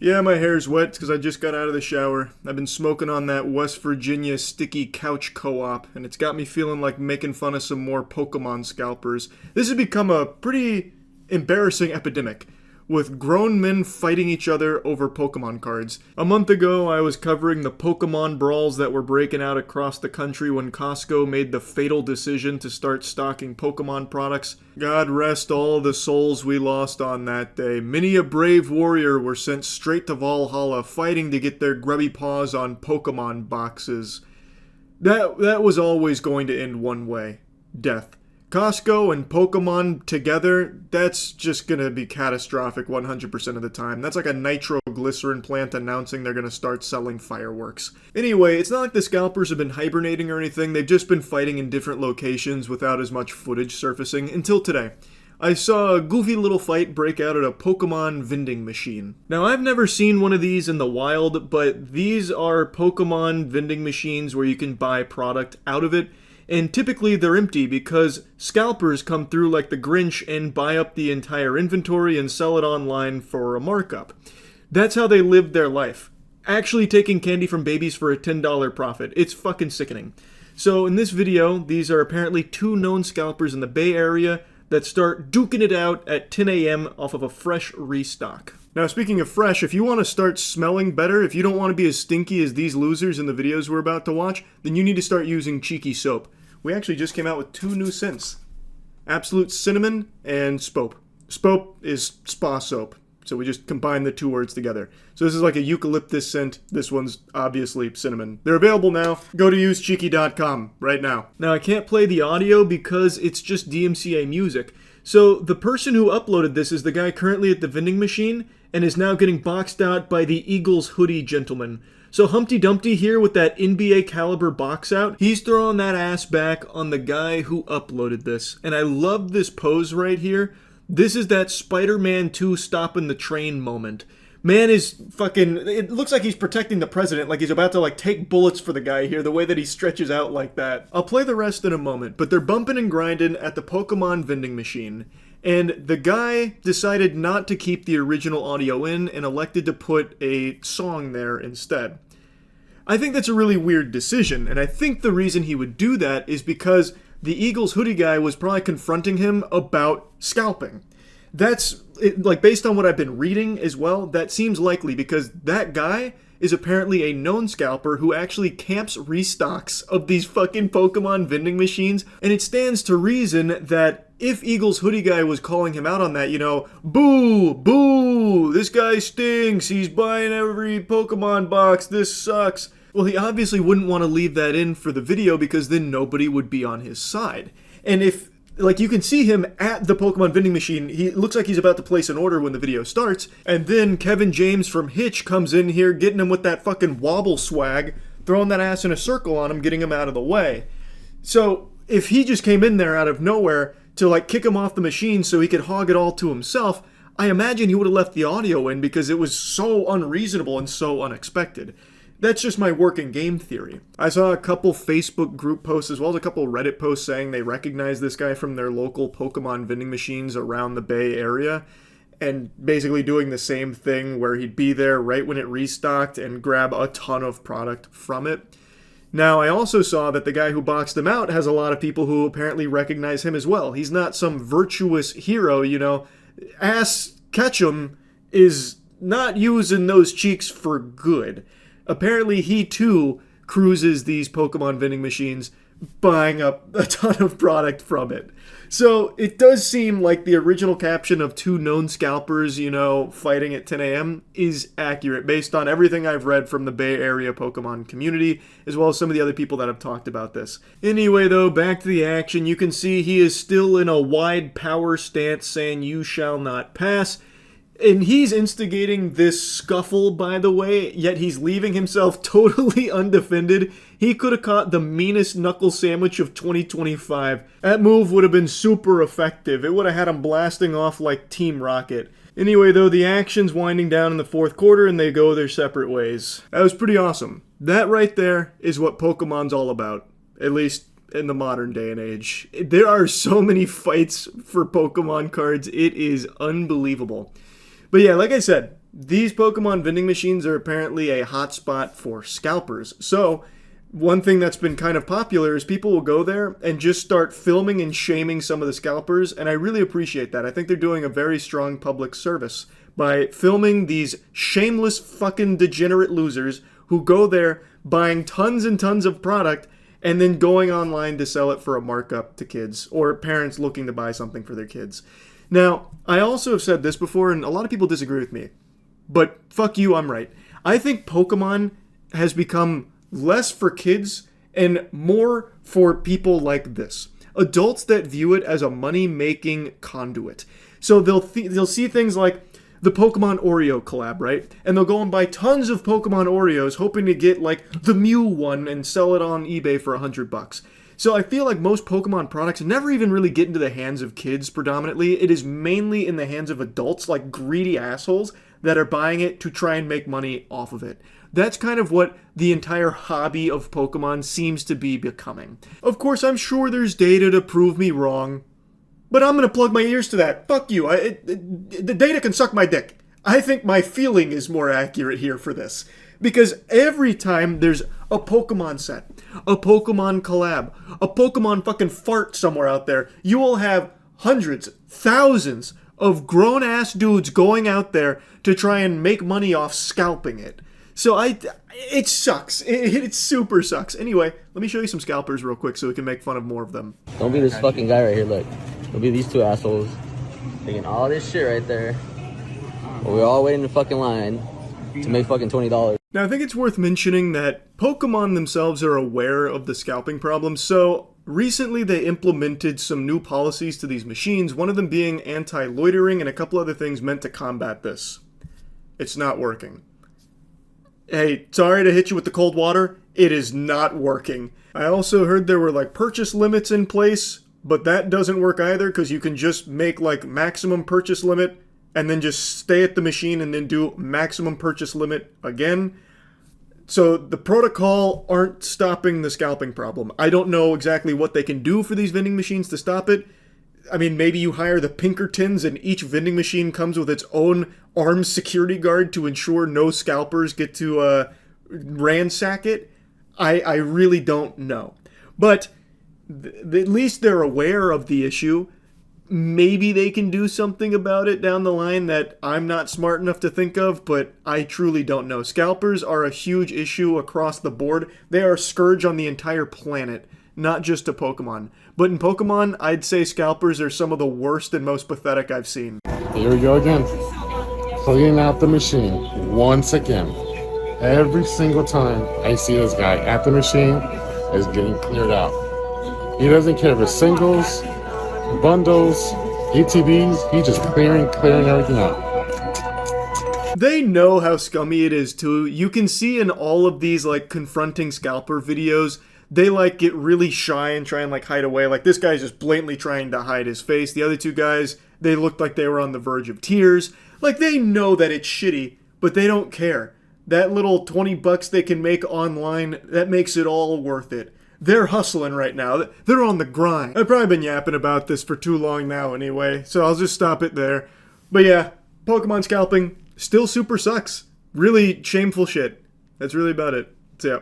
Yeah, my hair's wet because I just got out of the shower. I've been smoking on that West Virginia sticky couch co-op, and it's got me feeling like making fun of some more Pokemon scalpers. This has become a pretty embarrassing epidemic, with grown men fighting each other over Pokemon cards. A month ago, I was covering the Pokemon brawls that were breaking out across the country when Costco made the fatal decision to start stocking Pokemon products. God rest all the souls we lost on that day. Many a brave warrior were sent straight to Valhalla fighting to get their grubby paws on Pokemon boxes. That was always going to end one way: death. Costco and Pokemon together, that's just gonna be catastrophic 100% of the time. That's like a nitroglycerin plant announcing they're gonna start selling fireworks. Anyway, it's not like the scalpers have been hibernating or anything. They've just been fighting in different locations without as much footage surfacing until today. I saw a goofy little fight break out at a Pokemon vending machine. Now, I've never seen one of these in the wild, but these are Pokemon vending machines where you can buy product out of it. And typically they're empty because scalpers come through like the Grinch and buy up the entire inventory and sell it online for a markup. That's how they live their life. Actually taking candy from babies for a $10 profit. It's fucking sickening. So in this video, these are apparently two known scalpers in the Bay Area that start duking it out at 10 a.m. off of a fresh restock. Now, speaking of fresh, if you want to start smelling better, if you don't want to be as stinky as these losers in the videos we're about to watch, then you need to start using Cheeky Soap. We actually just came out with two new scents: Absolute Cinnamon and Spope. Spope is spa soap, so we just combined the two words together. So this is like a eucalyptus scent. This one's obviously cinnamon. They're available now. Go to usecheeky.com right now. Now, I can't play the audio because it's just DMCA music. So the person who uploaded this is the guy currently at the vending machine and is now getting boxed out by the Eagles hoodie gentleman. So Humpty Dumpty here with that NBA caliber box out, he's throwing that ass back on the guy who uploaded this. And I love this pose right here. This is that Spider-Man 2 stopping the train moment. Man is fucking, it looks like he's protecting the president, like he's about to like take bullets for the guy here, the way that he stretches out like that. I'll play the rest in a moment, but they're bumping and grinding at the Pokemon vending machine. And the guy decided not to keep the original audio in and elected to put a song there instead. I think that's a really weird decision, and I think the reason he would do that is because the Eagles hoodie guy was probably confronting him about scalping. That's, like, based on what I've been reading as well, that seems likely because that guy is apparently a known scalper who actually camps restocks of these fucking Pokemon vending machines, and it stands to reason that if Eagles hoodie guy was calling him out on that, you know, boo, boo, this guy stinks, he's buying every Pokemon box, this sucks. Well, he obviously wouldn't want to leave that in for the video because then nobody would be on his side. And if, like, you can see him at the Pokemon vending machine, he looks like he's about to place an order when the video starts, and then Kevin James from Hitch comes in here getting him with that fucking wobble swag, throwing that ass in a circle on him, getting him out of the way. So if he just came in there out of nowhere to like kick him off the machine so he could hog it all to himself, I imagine he would have left the audio in because it was so unreasonable and so unexpected. That's just my working game theory. I saw a couple Facebook group posts as well as a couple Reddit posts saying they recognize this guy from their local Pokemon vending machines around the Bay Area, and basically doing the same thing where he'd be there right when it restocked and grab a ton of product from it. Now, I also saw that the guy who boxed him out has a lot of people who apparently recognize him as well. He's not some virtuous hero, you know. Ass Ketchum is not using those cheeks for good. Apparently, he too cruises these Pokemon vending machines, buying up a ton of product from it. So it does seem like the original caption of two known scalpers, you know, fighting at 10 a.m. is accurate based on everything I've read from the Bay Area Pokemon community, as well as some of the other people that have talked about this. Anyway, though, back to the action. You can see he is still in a wide power stance saying, "You shall not pass." And he's instigating this scuffle, by the way, yet he's leaving himself totally undefended. He could have caught the meanest knuckle sandwich of 2025. That move would have been super effective. It would have had him blasting off like Team Rocket. Anyway, though, the action's winding down in the fourth quarter and they go their separate ways. That was pretty awesome. That right there is what Pokemon's all about. At least in the modern day and age. There are so many fights for Pokemon cards. It is unbelievable. But yeah, like I said, these Pokemon vending machines are apparently a hotspot for scalpers. So, one thing that's been kind of popular is people will go there and just start filming and shaming some of the scalpers, and I really appreciate that. I think they're doing a very strong public service by filming these shameless fucking degenerate losers who go there buying tons and tons of product and then going online to sell it for a markup to kids or parents looking to buy something for their kids. Now, I also have said this before, and a lot of people disagree with me, but fuck you, I'm right. I think Pokemon has become less for kids and more for people like this. Adults that view it as a money-making conduit. So they'll see things like the Pokemon Oreo collab, right? And they'll go and buy tons of Pokemon Oreos hoping to get like the Mew one and sell it on eBay for $100. So I feel like most Pokemon products never even really get into the hands of kids predominantly. It is mainly in the hands of adults, like greedy assholes that are buying it to try and make money off of it. That's kind of what the entire hobby of Pokemon seems to be becoming. Of course, I'm sure there's data to prove me wrong, but I'm going to plug my ears to that. Fuck you. The data can suck my dick. I think my feeling is more accurate here for this. Because every time there's a Pokemon set, a Pokemon collab, a Pokemon fucking fart somewhere out there, you will have hundreds, thousands of grown-ass dudes going out there to try and make money off scalping it. So it sucks. It super sucks. Anyway, let me show you some scalpers real quick so we can make fun of more of them. Don't be this fucking guy right here, look. Don't be these two assholes taking all this shit right there. We're all waiting in the fucking line to make fucking $20. Now, I think it's worth mentioning that Pokemon themselves are aware of the scalping problem, so recently they implemented some new policies to these machines, one of them being anti-loitering and a couple other things meant to combat this. It's not working. Hey, sorry to hit you with the cold water, it is not working. I also heard there were like purchase limits in place, but that doesn't work either because you can just make like maximum purchase limit and then just stay at the machine and then do maximum purchase limit again. So the protocol aren't stopping the scalping problem. I don't know exactly what they can do for these vending machines to stop it. I mean, maybe you hire the Pinkertons and each vending machine comes with its own armed security guard to ensure no scalpers get to ransack it. I really don't know. But at least they're aware of the issue. Maybe they can do something about it down the line that I'm not smart enough to think of, but I truly don't know. Scalpers are a huge issue across the board. They are a scourge on the entire planet, not just to Pokemon. But in Pokemon, I'd say scalpers are some of the worst and most pathetic I've seen. Here we go again. Cleaning out the machine once again. Every single time I see this guy at the machine is getting cleared out. He doesn't care if it's singles, bundles, ETBs, he's just clearing everything out. They know how scummy it is too. You can see in all of these like confronting scalper videos, they like get really shy and try and like hide away. Like this guy's just blatantly trying to hide his face. The other two guys, they looked like they were on the verge of tears. Like they know that it's shitty, but they don't care. That little $20 they can make online, that makes it all worth it. They're hustling right now. They're on the grind. I've probably been yapping about this for too long now anyway, so I'll just stop it there. But yeah, Pokemon scalping still super sucks. Really shameful shit. That's really about it. So yeah.